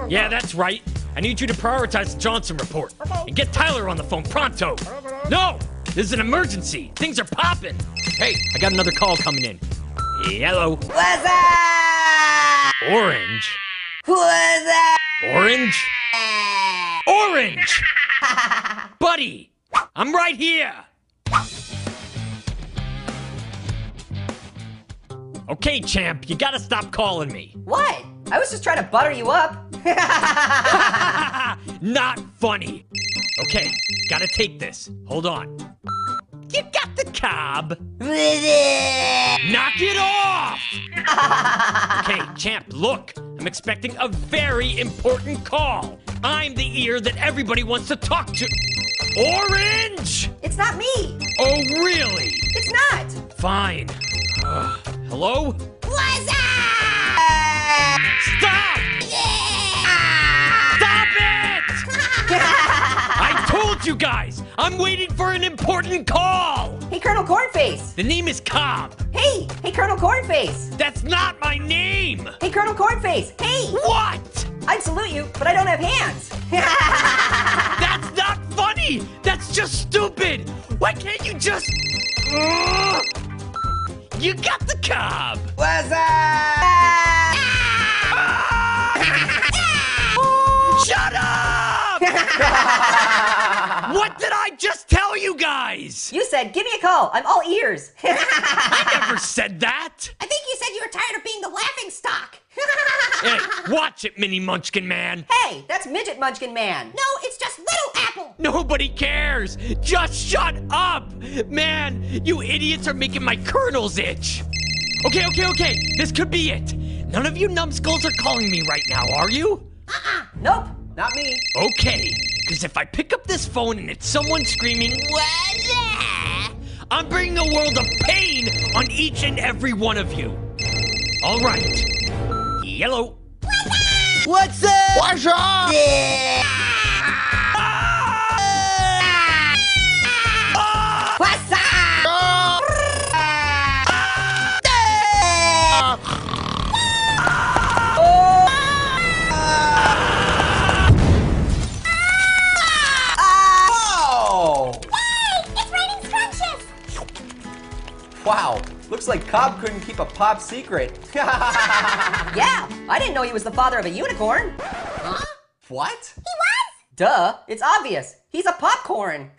Yeah, that's right. I need you to prioritize the Johnson report. And get Tyler on the phone pronto. No! This is an emergency. Things are popping. Hey, I got another call coming in. Hello. What's up? Orange. What's up? Orange? Orange! Buddy, I'm right here. Okay, champ, you gotta stop calling me. What? I was just trying to butter you up. Not funny. Okay, gotta take this. Hold on. You got the cob. Knock it off! Okay, champ, look. I'm expecting a very important call. I'm the ear that everybody wants to talk to. Orange! It's not me. Oh, really? It's not. Fine. Hello? What's up? Stop! Stop it! I told you guys! I'm waiting for an important call! Hey, Colonel Cornface. The name is Cobb. Hey, Colonel Cornface. That's not my name! Hey, Colonel Cornface. Hey. What? I'd salute you, but I don't have hands. That's not funny! That's just stupid! Why can't you just... You got the Cobb! What's up? Shut up! What did I just tell you guys? You said, give me a call. I'm all ears. I never said that. I think you said you were tired of being the laughing stock. Hey, watch it, Mini Munchkin Man. Hey, that's Midget Munchkin Man. No, it's just Little Apple. Nobody cares. Just shut up. Man, you idiots are making my kernels itch. Okay. This could be it. None of you numbskulls are calling me right now, are you? Nope, not me. Okay, because if I pick up this phone and it's someone screaming, "What's I'm bringing a world of pain on each and every one of you. All right. Yellow. What's up? What's up? Yeah. What's up? Wow, looks like Cobb couldn't keep a pop secret. Yeah, I didn't know he was the father of a unicorn. Huh? What? He was? Duh, it's obvious. He's a popcorn.